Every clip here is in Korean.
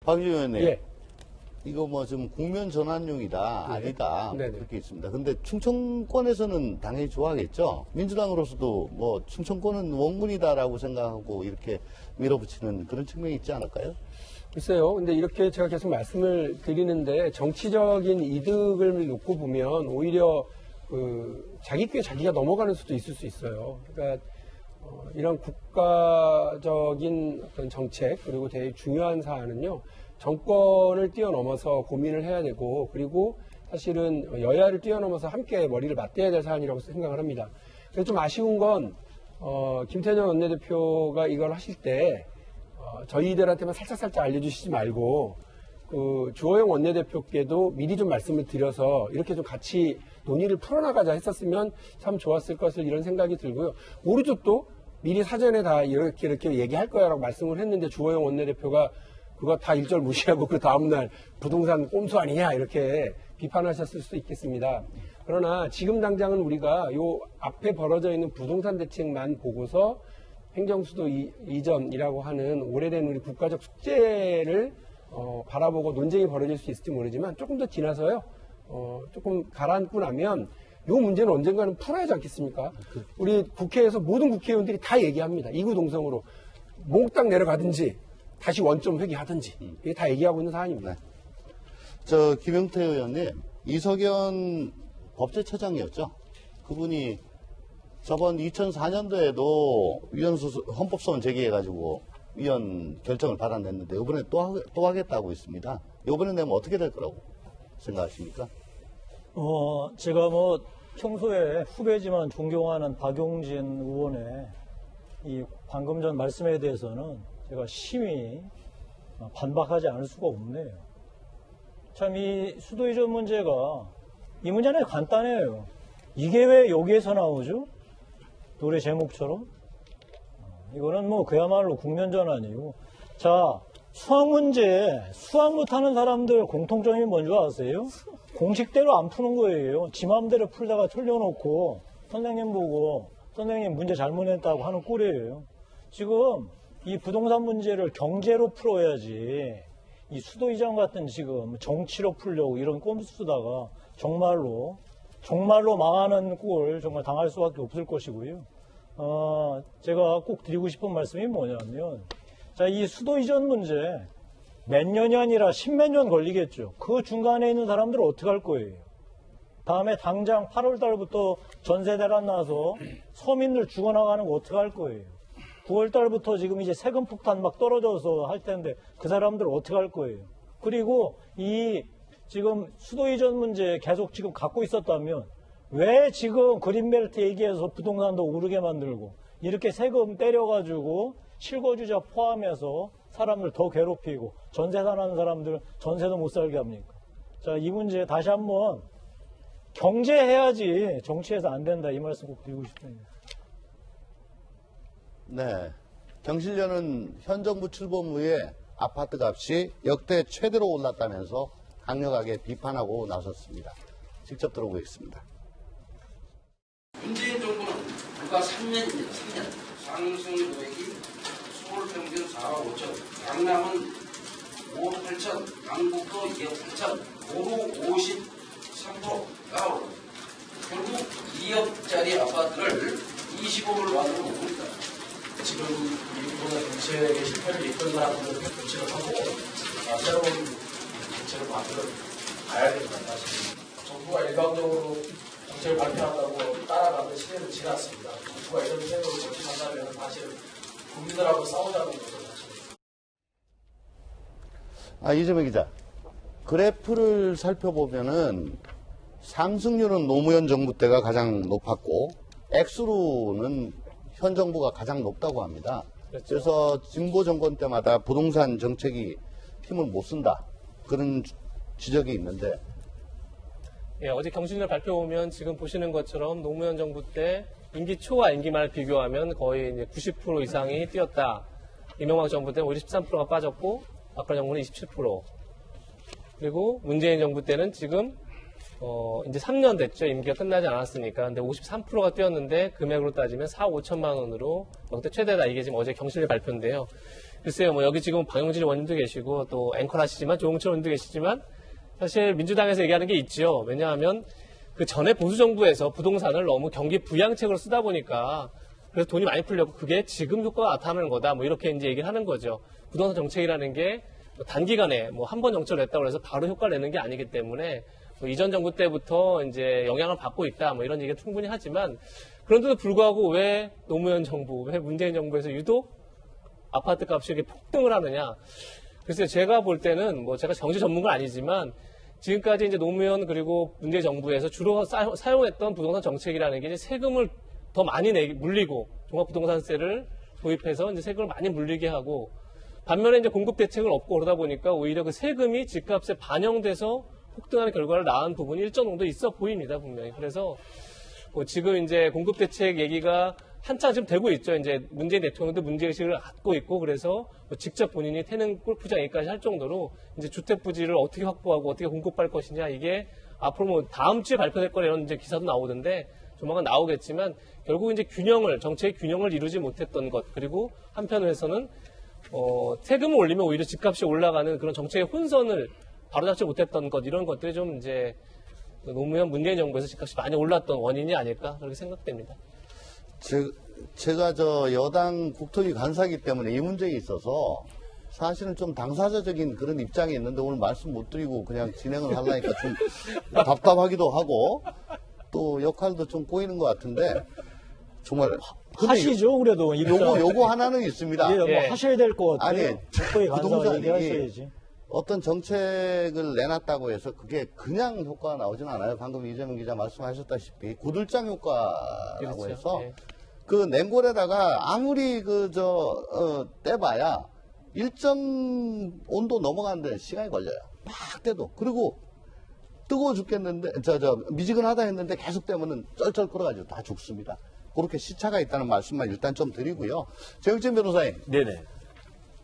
박 의원님. 예. 이거 뭐 좀 국면 전환용이다, 네. 아니다, 네네. 그렇게 있습니다. 근데 충청권에서는 당연히 좋아하겠죠. 민주당으로서도 뭐 충청권은 원군이다라고 생각하고 이렇게 밀어붙이는 그런 측면이 있지 않을까요? 글쎄요. 근데 이렇게 제가 계속 말씀을 드리는데 정치적인 이득을 놓고 보면 오히려 자기 께 자기가 넘어가는 수도 있을 수 있어요. 그러니까 이런 국가적인 어떤 정책 그리고 되게 중요한 사안은요. 정권을 뛰어넘어서 고민을 해야 되고 그리고 사실은 여야를 뛰어넘어서 함께 머리를 맞대야 될 사안이라고 생각을 합니다. 그래서 좀 아쉬운 건 김태년 원내대표가 이걸 하실 때 저희들한테만 살짝살짝 알려주시지 말고 주호영 원내대표께도 미리 좀 말씀을 드려서 이렇게 좀 같이 논의를 풀어나가자 했었으면 참 좋았을 것을 이런 생각이 들고요. 모르죠 또 미리 사전에 다 이렇게 얘기할 거야라고 말씀을 했는데 주호영 원내대표가 그거 다 일절 무시하고 그 다음날 부동산 꼼수 아니냐 이렇게 비판하셨을 수도 있겠습니다. 그러나 지금 당장은 우리가 요 앞에 벌어져 있는 부동산 대책만 보고서 행정수도 이전이라고 하는 오래된 우리 국가적 숙제를 바라보고 논쟁이 벌어질 수 있을지 모르지만 조금 더 지나서요. 조금 가라앉고 나면 요 문제는 언젠가는 풀어야지 않겠습니까? 우리 국회에서 모든 국회의원들이 다 얘기합니다. 이구동성으로 몽땅 내려가든지 다시 원점 회귀하든지 이게 다 얘기하고 있는 사안입니다. 네. 김영태 의원님, 이석연 법제처장이었죠. 그분이 저번 2004년도에도 헌법소원 제기해가지고 위헌 결정을 받아냈는데 이번에 또 하겠다고 있습니다. 이번에 내면 어떻게 될 거라고 생각하십니까? 제가 뭐 평소에 후배지만 존경하는 박용진 의원의 이 방금 전 말씀에 대해서는 제가 심히 반박하지 않을 수가 없네요. 참 이 수도 이전 문제가 이 문제는 간단해요. 이게 왜 여기에서 나오죠? 노래 제목처럼? 이거는 뭐 그야말로 국면 전환이고. 자, 수학 문제, 수학 못하는 사람들 공통점이 뭔지 아세요? 공식대로 안 푸는 거예요. 지 맘대로 풀다가 틀려놓고 선생님 보고 선생님 문제 잘못했다고 하는 꼴이에요. 지금 이 부동산 문제를 경제로 풀어야지 이 수도 이전 같은 지금 정치로 풀려고 이런 꼼수 쓰다가 정말로 망하는 꼴 정말 당할 수밖에 없을 것이고요. 제가 꼭 드리고 싶은 말씀이 뭐냐면, 자, 이 수도 이전 문제 몇 년이 아니라 십몇 년 걸리겠죠. 그 중간에 있는 사람들은 어떻게 할 거예요? 다음에 당장 8월 달부터 전세 대란 나서 서민들 죽어나가는 거 어떻게 할 거예요? 9월 달부터 지금 이제 세금 폭탄 막 떨어져서 할 텐데 그 사람들 어떻게 할 거예요? 그리고 이 지금 수도 이전 문제 계속 지금 갖고 있었다면 왜 지금 그린벨트 얘기해서 부동산도 오르게 만들고 이렇게 세금 때려가지고 실거주자 포함해서 사람들 더 괴롭히고 전세 사는 사람들 전세도 못 살게 합니까? 자, 이 문제 다시 한번 경제해야지 정치해서 안 된다 이 말씀 꼭 드리고 싶습니다. 네. 경실련은 현 정부 출범 후에 아파트 값이 역대 최대로 올랐다면서 강력하게 비판하고 나섰습니다. 직접 들어보겠습니다. 문재인 정부는 불과 3년입니다. 3년. 상승률액이 서울 평균 4억 5천, 강남은 5억 8천, 강북도 2억 8천, 고루 53%가 오릅니다. 결국 2억짜리 아파트를 20억을 만들어 놓습니다. 지금 이 부동산 정책의 실패를 이끌 사람들을 교체를 하고 새로운 정책을 만들어 가야 된다. 사실 정부가 일방적으로 정책을 발표한다고 따라가는 시대는 지났습니다. 정부가 이런 태도로 정치한다면 사실 국민들하고 싸우자는 거죠. 이재명 기자, 그래프를 살펴보면은 상승률은 노무현 정부 때가 가장 높았고 액수로는 현 정부가 가장 높다고 합니다. 그렇죠. 그래서 진보 정권 때마다 부동산 정책이 힘을 못 쓴다. 그런 지적이 있는데. 예, 어제 경실련 발표 보면 지금 보시는 것처럼 노무현 정부 때 임기 초와 임기 말 비교하면 거의 이제 90% 이상이 뛰었다. 이명박 정부 때는 오히려 13%가 빠졌고, 박근혜 정부는 27%. 그리고 문재인 정부 때는 지금 이제 3년 됐죠. 임기가 끝나지 않았으니까. 근데 53%가 뛰었는데 금액으로 따지면 4억 5천만 원으로 역대 최대다. 이게 지금 어제 경실련 발표인데요. 글쎄요, 뭐 여기 지금 박용진 의원님도 계시고 또 앵커 하시지만 조홍천 의원도 계시지만 사실 민주당에서 얘기하는 게 있죠. 왜냐하면 그 전에 보수정부에서 부동산을 너무 경기 부양책으로 쓰다 보니까 그래서 돈이 많이 풀렸고 그게 지금 효과가 나타나는 거다. 뭐 이렇게 이제 얘기를 하는 거죠. 부동산 정책이라는 게 단기간에 뭐 한 번 정책을 냈다고 해서 바로 효과를 내는 게 아니기 때문에 뭐 이전 정부 때부터 이제 영향을 받고 있다. 뭐 이런 얘기가 충분히 하지만 그런데도 불구하고 왜 노무현 정부, 왜 문재인 정부에서 유독 아파트 값이 이렇게 폭등을 하느냐. 글쎄요, 제가 볼 때는 뭐 제가 경제 전문가는 아니지만 지금까지 이제 노무현 그리고 문재인 정부에서 주로 사용했던 부동산 정책이라는 게 이제 세금을 더 많이 물리고 종합부동산세를 도입해서 이제 세금을 많이 물리게 하고 반면에 이제 공급 대책을 없고 그러다 보니까 오히려 그 세금이 집값에 반영돼서 폭등하는 결과를 낳은 부분이 일정 정도 있어 보입니다, 분명히. 그래서 뭐 지금 이제 공급 대책 얘기가 한참 지금 되고 있죠. 이제 문재인 대통령도 문제의식을 갖고 있고 그래서 뭐 직접 본인이 태릉 골프장 얘기까지 할 정도로 이제 주택 부지를 어떻게 확보하고 어떻게 공급할 것이냐 이게 앞으로 뭐 다음 주에 발표될 거라 이런 이제 기사도 나오던데 조만간 나오겠지만 결국 이제 정책의 균형을 이루지 못했던 것 그리고 한편에서는 세금을 올리면 오히려 집값이 올라가는 그런 정책의 혼선을 바로잡지 못했던 것 이런 것들이 좀 이제 노무현 문재인 정부에서 집값이 많이 올랐던 원인이 아닐까 그렇게 생각됩니다. 제가 저 여당 국토위 간사이기 때문에 이 문제에 있어서 사실은 좀 당사자적인 그런 입장이 있는데 오늘 말씀 못 드리고 그냥 진행을 하려니까 좀 답답하기도 하고 또 역할도 좀 꼬이는 것 같은데 정말 하시죠, 그래도. 요거 하나는 있습니다. 예, 뭐 예. 하셔야 될 것 같아요. 아니, 국토위 간사가 부동산이 얘기하셔야지. 어떤 정책을 내놨다고 해서 그게 그냥 효과가 나오진 않아요. 방금 이재명 기자 말씀하셨다시피 고들장 효과라고 그렇죠. 해서 예. 그 냉골에다가 아무리 떼봐야 일정 온도 넘어가는데 시간이 걸려요. 막 떼도. 그리고 뜨거워 죽겠는데, 미지근하다 했는데 계속 떼면은 쩔쩔 끓어가지고 다 죽습니다. 그렇게 시차가 있다는 말씀만 일단 좀 드리고요. 정혁진 변호사님. 네네.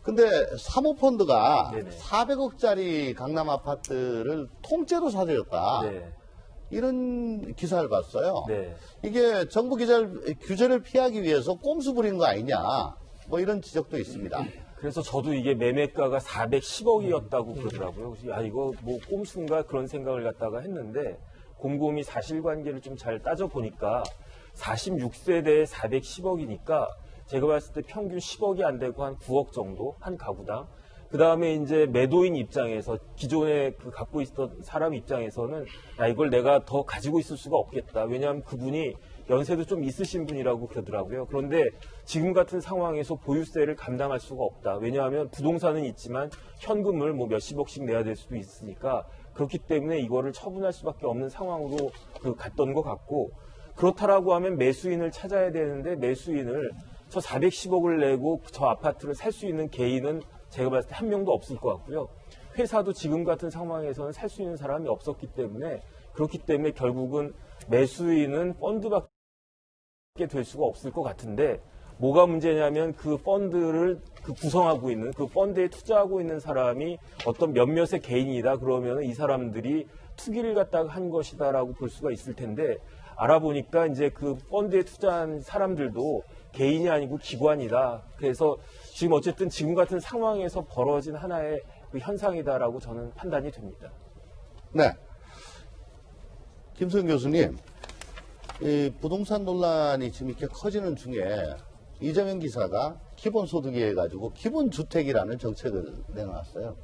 근데 사모펀드가 네네. 400억짜리 강남 아파트를 통째로 사들였다. 네. 이런 기사를 봤어요. 네. 이게 정부 규제를 피하기 위해서 꼼수 부린 거 아니냐. 뭐 이런 지적도 있습니다. 그래서 저도 이게 매매가가 410억이었다고 그러더라고요. 그래서 야, 이거 뭐 꼼수인가 그런 생각을 갖다가 했는데 곰곰이 사실관계를 좀 잘 따져보니까 46세대에 410억이니까 제가 봤을 때 평균 10억이 안 되고 한 9억 정도 한 가구당. 그 다음에 이제 매도인 입장에서 기존에 갖고 있었던 사람 입장에서는 야, 이걸 내가 더 가지고 있을 수가 없겠다. 왜냐하면 그분이 연세도 좀 있으신 분이라고 그러더라고요. 그런데 지금 같은 상황에서 보유세를 감당할 수가 없다. 왜냐하면 부동산은 있지만 현금을 뭐 몇십억씩 내야 될 수도 있으니까 그렇기 때문에 이거를 처분할 수밖에 없는 상황으로 갔던 것 같고 그렇다라고 하면 매수인을 찾아야 되는데 매수인을 저 410억을 내고 저 아파트를 살 수 있는 개인은 제가 봤을 때 한 명도 없을 것 같고요. 회사도 지금 같은 상황에서는 살 수 있는 사람이 없었기 때문에 그렇기 때문에 결국은 매수인은 펀드밖에 될 수가 없을 것 같은데 뭐가 문제냐면 그 펀드를 구성하고 있는 그 펀드에 투자하고 있는 사람이 어떤 몇몇의 개인이다 그러면 이 사람들이 투기를 갖다가 한 것이다라고 볼 수가 있을 텐데 알아보니까 이제 그 펀드에 투자한 사람들도 개인이 아니고 기관이다. 그래서 지금 어쨌든 지금 같은 상황에서 벌어진 하나의 그 현상이다라고 저는 판단이 됩니다. 네. 김소영 교수님, 이 부동산 논란이 지금 이렇게 커지는 중에 이재명 기사가 기본소득에 가지고 기본주택이라는 정책을 내놨어요.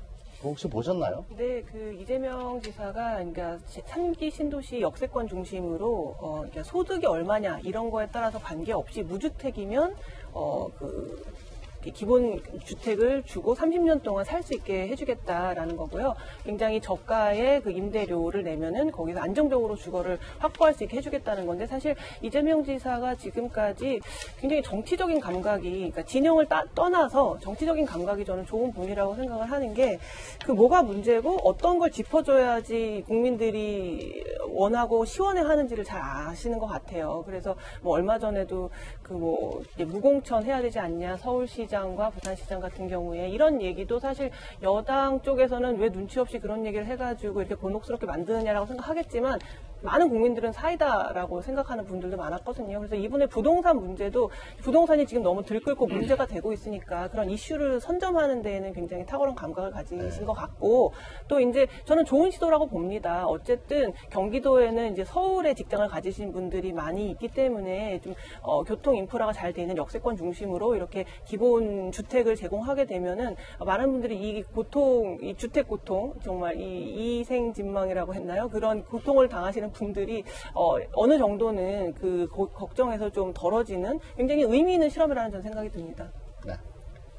혹시 보셨나요? 네, 그 이재명 지사가 그러니까 3기 신도시 역세권 중심으로 그러니까 소득이 얼마냐 이런 거에 따라서 관계없이 무주택이면 기본 주택을 주고 30년 동안 살 수 있게 해주겠다라는 거고요. 굉장히 저가의 그 임대료를 내면은 거기서 안정적으로 주거를 확보할 수 있게 해주겠다는 건데 사실 이재명 지사가 지금까지 굉장히 정치적인 감각이 그러니까 진영을 떠나서 정치적인 감각이 저는 좋은 분이라고 생각을 하는 게 그 뭐가 문제고 어떤 걸 짚어줘야지 국민들이 원하고 시원해하는지를 잘 아시는 것 같아요. 그래서 뭐 얼마 전에도 그 뭐 무공천 해야 되지 않냐 서울시장과 부산시장 같은 경우에 이런 얘기도 사실 여당 쪽에서는 왜 눈치 없이 그런 얘기를 해가지고 이렇게 곤혹스럽게 만드느냐라고 생각하겠지만 많은 국민들은 사이다라고 생각하는 분들도 많았거든요. 그래서 이번에 부동산 문제도 부동산이 지금 너무 들끓고 문제가 되고 있으니까 그런 이슈를 선점하는 데에는 굉장히 탁월한 감각을 가지신 것 같고 또 이제 저는 좋은 시도라고 봅니다. 어쨌든 경기도에는 이제 서울에 직장을 가지신 분들이 많이 있기 때문에 좀 교통 인프라가 잘 돼 있는 역세권 중심으로 이렇게 기본 주택을 제공하게 되면은 많은 분들이 이 고통, 이 주택 고통 정말 이 이생진망이라고 했나요? 그런 고통을 당하시는 분들이 어느 정도는 그 걱정에서 좀 덜어지는 굉장히 의미 있는 실험이라는 저는 생각이 듭니다.